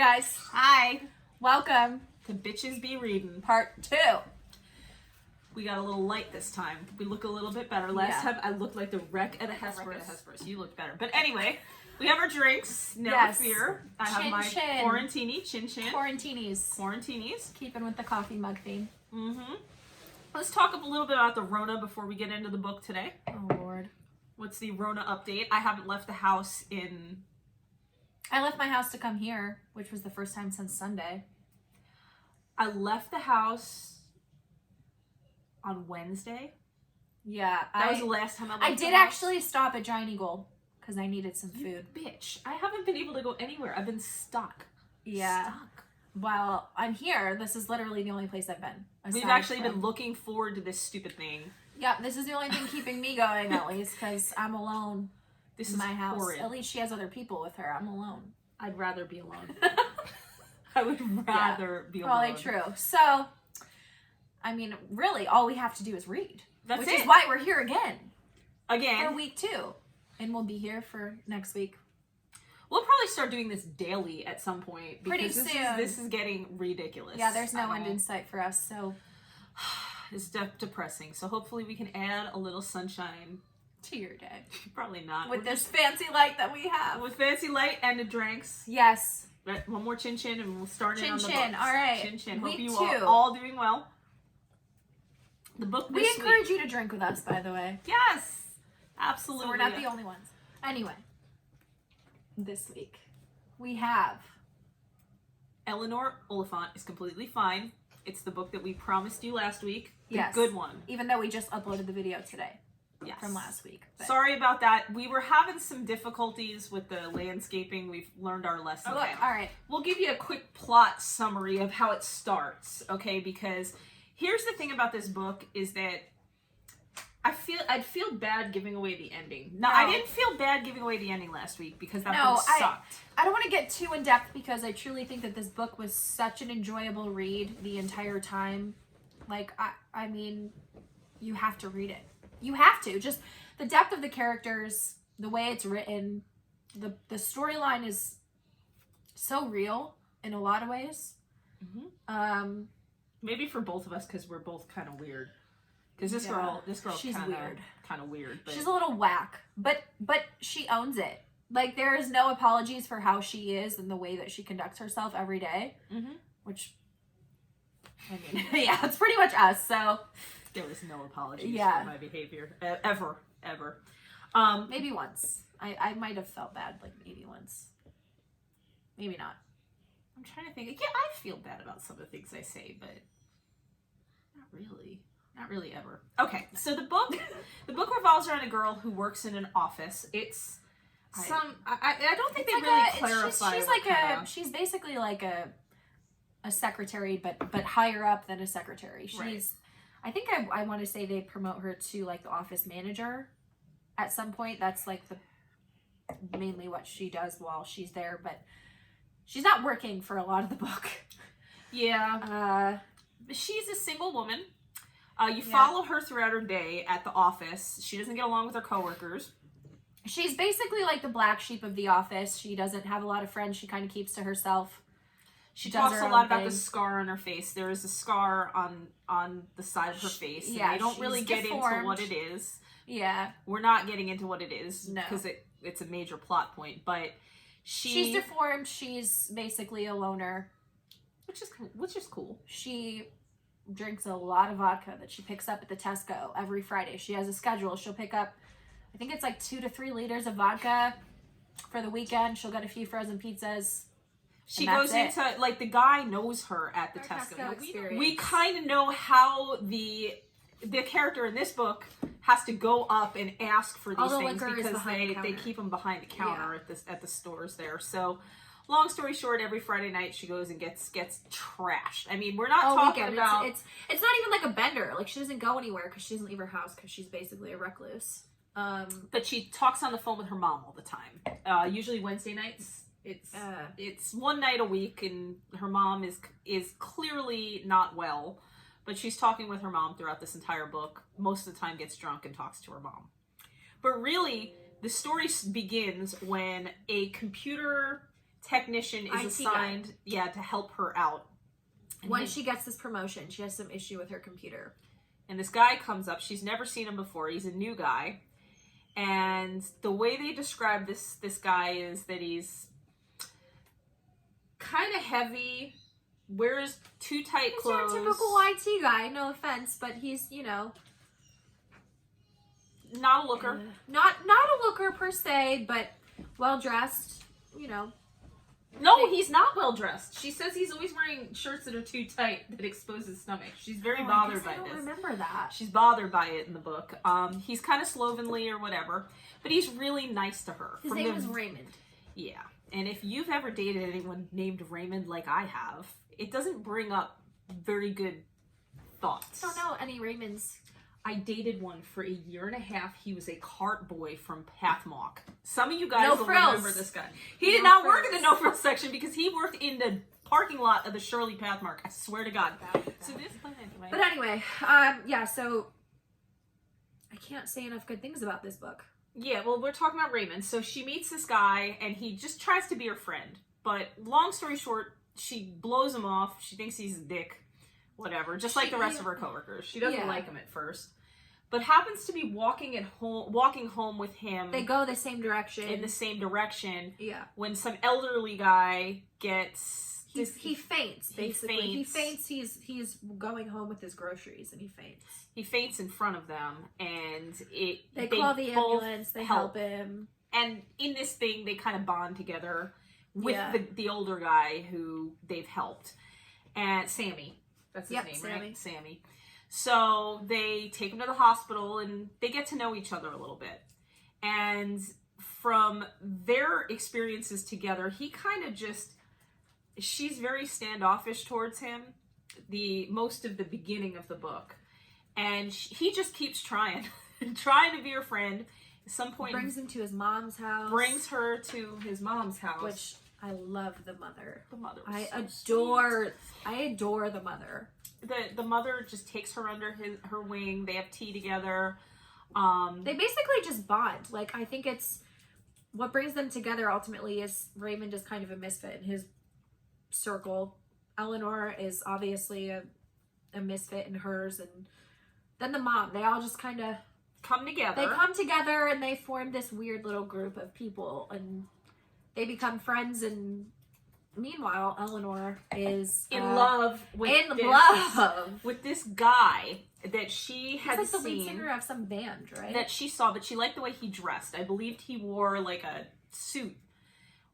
guys. Hi. Welcome To Bitches Be Readin'. part 2. We got a little light this time. We look a little bit better. Last time I looked like the wreck at a Hesperus. You look better. But anyway, we have our drinks. Never fear. I have my Quarantini. Chin Chin. Quarantinis. Keeping with the coffee mug theme. Mm-hmm. Let's talk a little bit about the Rona before we get into the book today. Oh, Lord. What's the Rona update? I haven't left the house in... I left my house to come here, which was the first time since Sunday. I left the house on Wednesday. Yeah. That was the last time I left I did actually stop at Giant Eagle because I needed some food. Bitch, I haven't been able to go anywhere. I've been stuck. Yeah. Stuck. While I'm here, this is literally the only place I've been. We've actually been looking forward to this stupid thing. Yeah, this is the only thing keeping me going, at least, because I'm alone. This is my house. Horrid. At least she has other people with her. I'm alone. I'd rather be alone. I would rather be alone. Probably true. So, I mean, really, all we have to do is read. That's which it. is why we're here again. Again. For week 2. And we'll be here for next week. We'll probably start doing this daily at some point. Pretty soon. This is getting ridiculous. Yeah, there's no end in sight for us, so... It's depressing. So hopefully we can add a little sunshine to your day. Probably not. With this fancy light that we have. With fancy light and the drinks. Yes. Right, one more chin chin and we'll start in on the books. Chin chin, all right. Chin chin. Week Hope you 2. are all doing well. The book this week. We encourage you to drink with us, by the way. Yes. Absolutely. So we're not the only ones. Anyway. This week. We have... Eleanor Oliphant is completely fine. It's the book that we promised you last week. The good one. Even though we just uploaded the video today. Yes. From last week. But. Sorry about that. We were having some difficulties with the landscaping. We've learned our lesson. Okay. All right. We'll give you a quick plot summary of how it starts, okay? Because here's the thing about this book is that I'd feel bad giving away the ending. No, I didn't feel bad giving away the ending last week because that book sucked. I don't want to get too in depth because I truly think that this book was such an enjoyable read the entire time. Like, I mean, you have to read it. You have to. Just the depth of the characters, the way it's written, the storyline is so real in a lot of ways. Mm-hmm. Maybe for both of us because we're both kind of weird. Because this girl, she's kind of weird. But... She's a little whack, but she owns it. Like, there is no apologies for how she is and the way that she conducts herself every day. Mm-hmm. Which, I mean, yeah, it's pretty much us. So there was no apologies for my behavior ever. Maybe once. I might have felt bad, like maybe once. Maybe not. I'm trying to think. Yeah, I feel bad about some of the things I say, but not really. Not really ever. Okay, so the book revolves around a girl who works in an office. It's I don't think they really clarify. She's basically like a secretary, but higher up than a secretary. She's I think I want to say they promote her to like the office manager at some point. That's like mainly what she does while she's there, but she's not working for a lot of the book. Yeah. She's a single woman. You follow her throughout her day at the office. She doesn't get along with her coworkers. She's basically like the black sheep of the office. She doesn't have a lot of friends. She kind of keeps to herself. She talks a lot about the scar on her face. There is a scar on the side of her face. Yeah, and they don't really get into what it is. Yeah. We're not getting into what it is because it's a major plot point. But she's deformed. She's basically a loner. Which is cool. She drinks a lot of vodka that she picks up at the Tesco every Friday. She has a schedule. She'll pick up, I think it's like 2 to 3 liters of vodka for the weekend. She'll get a few frozen pizzas. She goes into, like, the guy knows her at the Tesco. We kind of know how the character in this book has to go up and ask for these things because they keep them behind the counter at the stores there. So long story short, every Friday night she goes and gets trashed. I mean, we're not talking about... It's not even like a bender. Like, she doesn't go anywhere because she doesn't leave her house because she's basically a recluse. But she talks on the phone with her mom all the time. Usually Wednesday nights. It's one night a week, and her mom is clearly not well. But she's talking with her mom throughout this entire book. Most of the time gets drunk and talks to her mom. But really, the story begins when a computer technician is assigned, to help her out. And once she gets this promotion, she has some issue with her computer. And this guy comes up. She's never seen him before. He's a new guy. And the way they describe this guy is that he's kind of heavy, wears too tight clothes. He's your typical IT guy, no offense, but he's, you know... Not a looker. Not a looker per se, but well-dressed, you know. No, he's not well-dressed. She says he's always wearing shirts that are too tight that expose his stomach. She's very bothered by this. I don't remember that. She's bothered by it in the book. He's kind of slovenly or whatever, but he's really nice to her. His name was Raymond. Yeah, and if you've ever dated anyone named Raymond like I have, it doesn't bring up very good thoughts. I don't know any Raymonds. I dated one for 1.5 years. He was a cart boy from Pathmark. Some of you guys will remember this guy. He did not work in the no frills section because he worked in the parking lot of the Shirley Pathmark. I swear to God. So this, but anyway, so I can't say enough good things about this book. Yeah, well, we're talking about Raymond. So she meets this guy, and he just tries to be her friend. But long story short, she blows him off. She thinks he's a dick. Whatever, just like the rest of her coworkers. She doesn't like him at first, but happens to be walking home with him. They go the same direction. In the same direction. Yeah. When some elderly guy gets... He faints, basically. He faints. He's going home with his groceries, and he faints. He faints in front of them, and they call the ambulance. They help him. And in this thing, they kind of bond together with the older guy who they've helped. And Sammy. That's his name, Sammy. Right? Sammy. So they take him to the hospital and they get to know each other a little bit. And from their experiences together, he kind of she's very standoffish towards him most of the beginning of the book. And he just keeps trying to be her friend. At some point, brings him to his mom's house. Brings her to his mom's house. Which... I love the mother. The mother. I adore the mother. The mother just takes her under her wing. They have tea together. They basically just bond. Like, I think it's what brings them together ultimately is Raymond is kind of a misfit in his circle. Eleanor is obviously a misfit in hers, and then the mom. They all just kind of come together. They come together and they form this weird little group of people, and they become friends. And meanwhile, Eleanor is in love with this guy that she had seen. He's like the lead singer of some band, right? That she saw, but she liked the way he dressed. I believed he wore like a suit.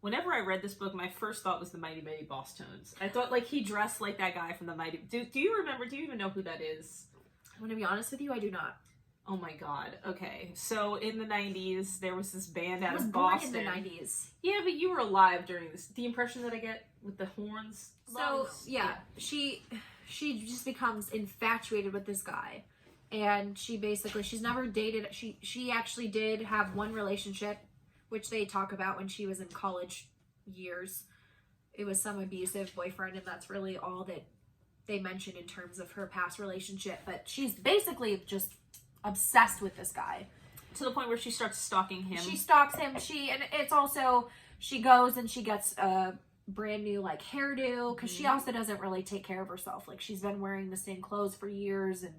Whenever I read this book, my first thought was the Mighty Mighty Boss Tones. I thought like he dressed like that guy from the Mighty. Do you remember? Do you even know who that is? I'm gonna be honest with you, I do not. Oh my God. Okay. So in the 90s, there was this band out of Boston. I was born in the 90s. Yeah, but you were alive during this. The impression that I get with the horns. So, yeah. She just becomes infatuated with this guy. And she's never dated. She actually did have one relationship, which they talk about when she was in college years. It was some abusive boyfriend, and that's really all that they mention in terms of her past relationship. But she's basically just obsessed with this guy to the point where she starts stalking him. She stalks him. And it's also, she goes and she gets a brand new like hairdo because she also doesn't really take care of herself. Like, she's been wearing the same clothes for years, and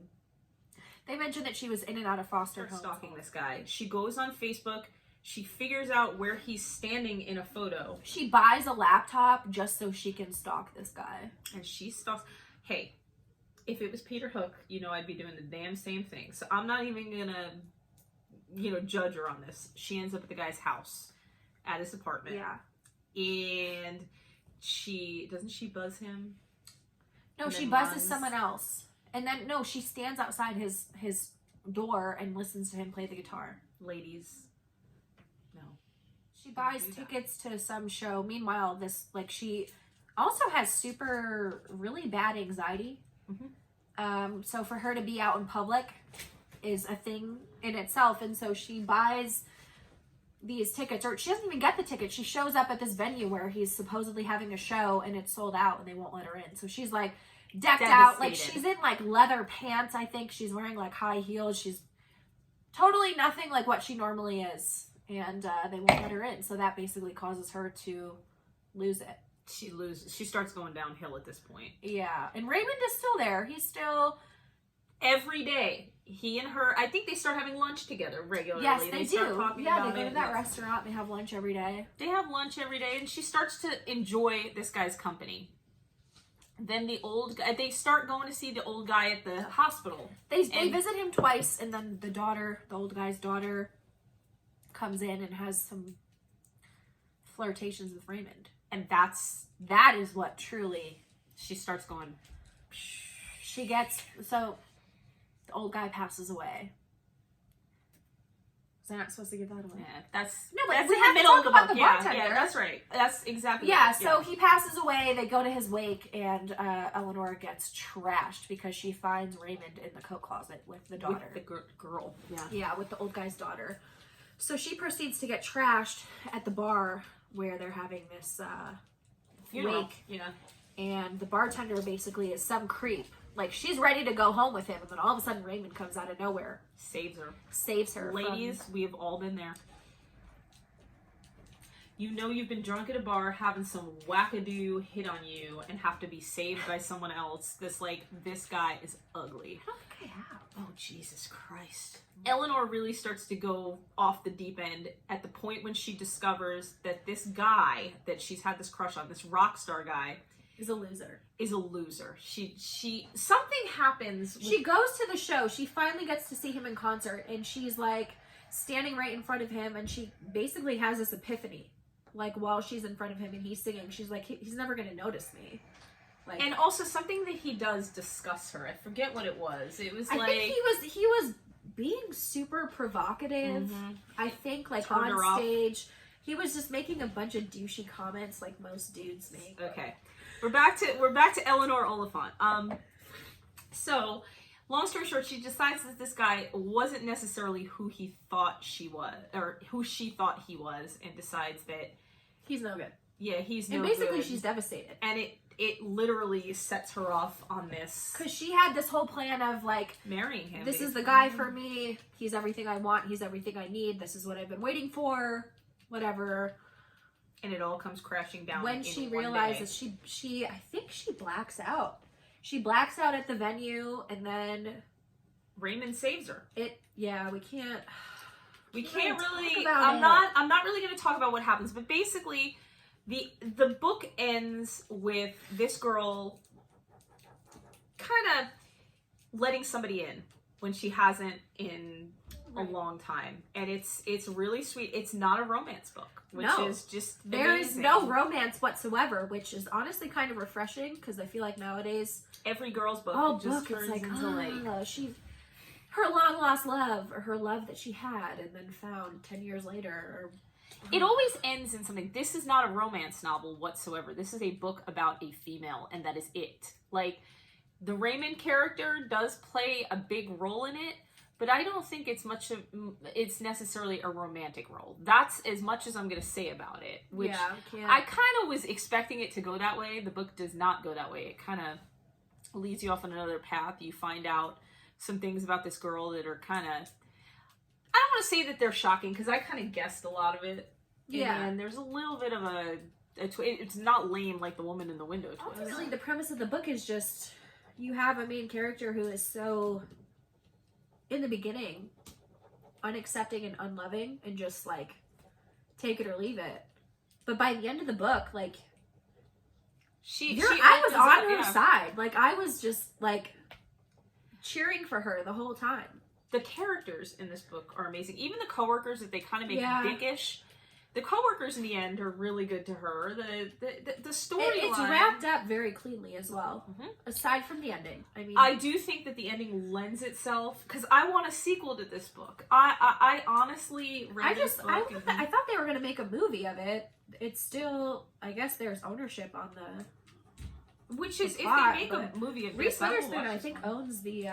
they mentioned that she was in and out of foster homes. Stalking this guy. She goes on Facebook. She figures out where he's standing in a photo. She buys a laptop just so she can stalk this guy. And she stalks. Hey, if it was Peter Hook, I'd be doing the damn same thing. So I'm not even gonna, judge her on this. She ends up at the guy's house, at his apartment. Yeah. And doesn't she buzz him? No, she buzzes someone else. And then, no, she stands outside his door and listens to him play the guitar. Ladies, no. She buys tickets to some show. Meanwhile, she also has really bad anxiety. Mm-hmm. So for her to be out in public is a thing in itself. And so she buys these tickets, or she doesn't even get the tickets. She shows up at this venue where he's supposedly having a show and it's sold out and they won't let her in. So she's like decked out. Like, she's in like leather pants. I think she's wearing like high heels. She's totally nothing like what she normally is. And they won't let her in. So that basically causes her to lose it. She starts going downhill at this point. Yeah. And Raymond is still there. He's still... Every day, he and her, I think they start having lunch together regularly. Yes, they do. Yeah, they go to that yes. restaurant. They have lunch every day. They have lunch every day, and she starts to enjoy this guy's company. Then the old guy, they start going to see the old guy at the hospital. They visit him twice, and then the old guy's daughter, comes in and has some flirtations with Raymond. And that is what truly... She starts going... She gets... So... The old guy passes away. Was I not supposed to give that away? Yeah, that's that's in in the middle of the book. Yeah, that's right. That's exactly yeah. Right. So he passes away. They go to his wake, and Eleanor gets trashed because she finds Raymond in the coat closet with the daughter, with the girl. Yeah, with the old guy's daughter. So she proceeds to get trashed at the bar where they're having this wake. Yeah. And the bartender basically is some creep. Like, she's ready to go home with him, and then all of a sudden Raymond comes out of nowhere. Saves her. Ladies, we have all been there. You know you've been drunk at a bar, having some wackadoo hit on you, and have to be saved by someone else. This guy is ugly. I don't think I have. Oh, Jesus Christ. Eleanor really starts to go off the deep end at the point when she discovers that this guy that she's had this crush on, this rock star guy, is a loser. She something happens. She goes to the show. She finally gets to see him in concert, and she's like standing right in front of him, and she basically has this epiphany, like while she's in front of him and he's singing. She's like, he's never gonna notice me. Like, and also something that he does disgust her. I forget what it was. It was I think he was being super provocative. Mm-hmm. I think like on stage, he was just making a bunch of douchey comments like most dudes make. Okay. We're back to Eleanor Oliphant. So, long story short, she decides that this guy wasn't necessarily who he thought she was, or who she thought he was, and decides that he's no good. Yeah, he's no good. And basically, she's devastated. And it literally sets her off on this. Because she had this whole plan of like marrying him. This is the guy for me. He's everything I want. He's everything I need. This is what I've been waiting for. Whatever. And it all comes crashing down when she realizes she I think she blacks out. She blacks out at the venue, and then Raymond saves her. We can't really. I'm not really going to talk about what happens, but basically, the book ends with this girl kind of letting somebody in when she hasn't in a long time, and it's really sweet. It's not a romance book, which is just there is no romance whatsoever, which is honestly kind of refreshing because I feel like nowadays every girl's book just turns into her long lost love, or her love that she had and then found 10 years later. It always ends in something. This is not a romance novel whatsoever. This is a book about a female, and that is it. Like, the Raymond character does play a big role in it, but I don't think it's necessarily a romantic role. That's as much as I'm going to say about it. Which I kind of was expecting it to go that way. The book does not go that way. It kind of leads you off on another path. You find out some things about this girl that are kind of... I don't want to say that they're shocking, because I kind of guessed a lot of it. Yeah. And there's a little bit of it's not lame like The Woman in the Window twist. Ultimately, the premise of the book is just... You have a main character who is so... in the beginning, unaccepting and unloving, and just like take it or leave it. But by the end of the book, like I was on her side. Like, I was just like cheering for her the whole time. The characters in this book are amazing. Even the coworkers that they kind of make dickish. The coworkers in the end are really good to her. The storyline... It's wrapped up very cleanly as well. Mm-hmm. Aside from the ending. I mean... I do think that the ending lends itself... Because I want a sequel to this book. I honestly read this book. I thought they were going to make a movie of it. It's still... I guess there's ownership on the... Which is... If they make a movie of Reese Witherspoon, I think, owns the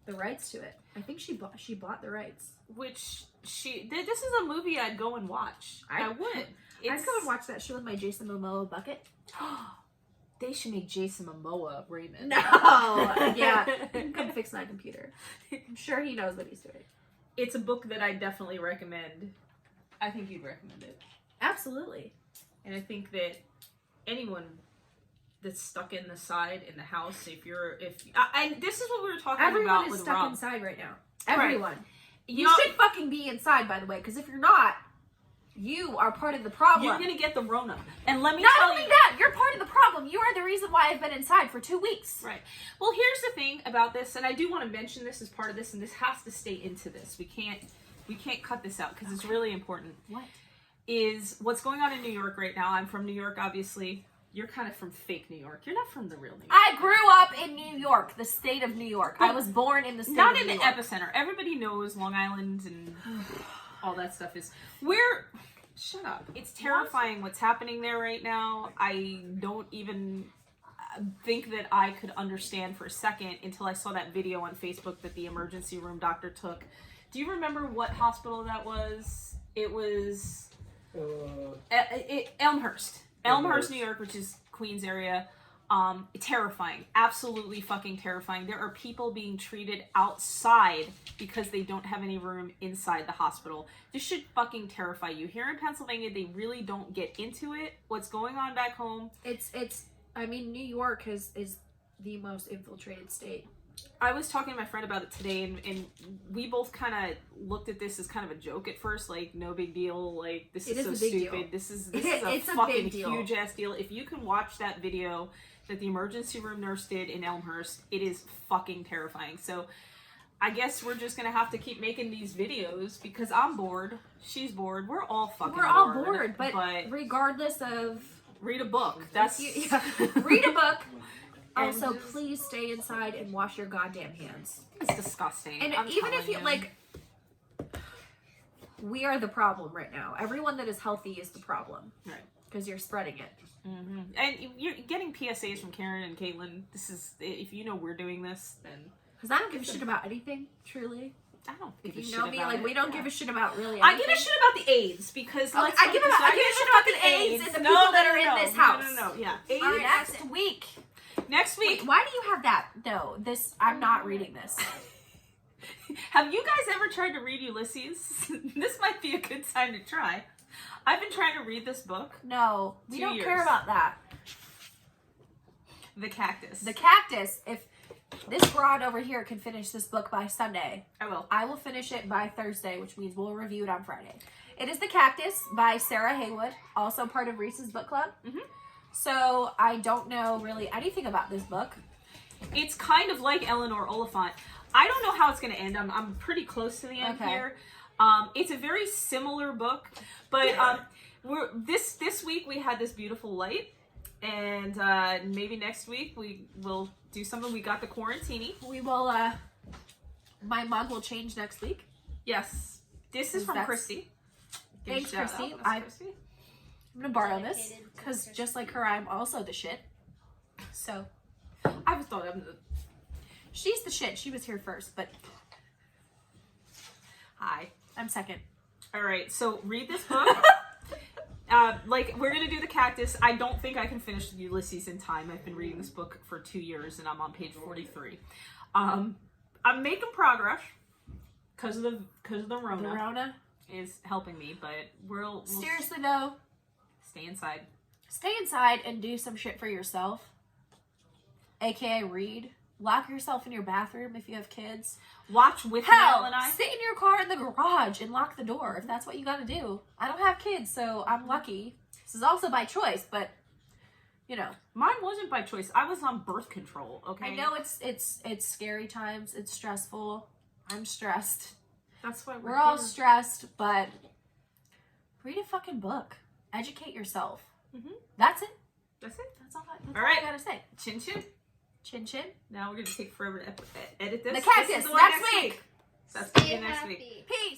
rights to it. I think she bought the rights. Which... This is a movie I'd go and watch. I would. I'd go and watch that show with my Jason Momoa bucket. They should make Jason Momoa Raymond. No! Yeah. He can come fix my computer. I'm sure he knows what he's doing. It's a book that I definitely recommend. I think you'd recommend it. Absolutely. And I think that anyone that's stuck in the house, and this is what we were talking about with Rob. Everyone is stuck inside right now. Everyone. Right. You should fucking be inside, by the way, because if you're not, you are part of the problem. You're gonna get the Rona. And let me tell you. Not only that, you're part of the problem. You are the reason why I've been inside for 2 weeks. Right. Well, here's the thing about this, and I do want to mention this as part of this, and this has to stay into this. We can't cut this out because it's really important. What? Is what's going on in New York right now. I'm from New York, obviously. You're kind of from fake New York. You're not from the real New York. I grew up in New York, the state of New York. I was born in the state of New York. Not in the epicenter. Everybody knows Long Island and all that stuff is. Shut up. It's terrifying what's happening there right now. I don't even think that I could understand for a second until I saw that video on Facebook that the emergency room doctor took. Do you remember what hospital that was? It was Elmhurst. Elmhurst, New York, which is Queens area. Terrifying. Absolutely fucking terrifying. There are people being treated outside because they don't have any room inside the hospital. This should fucking terrify you. Here in Pennsylvania, they really don't get into it. What's going on back home? New York is the most infiltrated state. I was talking to my friend about it today, and we both kind of looked at this as kind of a joke at first, like, no big deal, like, this is so stupid. This is a fucking huge ass deal. If you can watch that video that the emergency room nurse did in Elmhurst, it is fucking terrifying. So I guess we're just gonna have to keep making these videos because I'm bored, she's bored, we're all bored, but regardless of... Read a book. Read a book. Also, please stay inside and wash your goddamn hands. It's disgusting. And even if you, we are the problem right now. Everyone that is healthy is the problem. Right. Because you're spreading it. Mm-hmm. And you're getting PSAs from Kerrin and Kaitlyn. This is, if you know we're doing this, then... Because I don't give a shit about anything, truly. I don't give a shit about it. If you know me, we don't give a shit about really anything. I give a shit about the AIDS, because... I give a shit about the AIDS and the people that are in this house. No, yeah. AIDS. All right, next week. Next week. Wait, why do you have that? No, I'm not reading this. Have you guys ever tried to read Ulysses? This might be a good time to try. I've been trying to read this book. No, we don't care about that. The Cactus. The Cactus. If this broad over here can finish this book by Sunday, I will finish it by Thursday, which means we'll review it on Friday. It is The Cactus by Sarah Haywood, also part of Reese's book club. Mm-hmm. So I don't know really anything about this book. It's kind of like Eleanor Oliphant. I don't know how it's going to end. I'm pretty close to the end here. It's a very similar book, but this week we had this beautiful light, and maybe next week we will do something. We got the quarantini. We will. My mug will change next week. Yes, this is from Christy. Thanks, Christy. I'm gonna borrow this because just like her, I'm also the shit. So I was thought she's the shit. She was here first, but hi, I'm second. All right, so read this book. We're gonna do The Cactus. I don't think I can finish Ulysses in time. I've been reading this book for 2 years, and I'm on page 43. I'm making progress because of the Rona. The Rona is helping me, but we'll seriously though. Stay inside. Stay inside and do some shit for yourself. AKA read. Lock yourself in your bathroom if you have kids. Watch with Mel and I. Sit in your car in the garage and lock the door if that's what you gotta do. I don't have kids, so I'm lucky. This is also by choice, but you know. Mine wasn't by choice. I was on birth control, okay? I know it's scary times. It's stressful. I'm stressed. That's why we're all stressed, but read a fucking book. Educate yourself. Mm-hmm. That's it. That's it. That's all I gotta say. Chin chin. Chin chin. Now we're gonna take forever to edit this. The Cactus next week. So that's next week. Peace.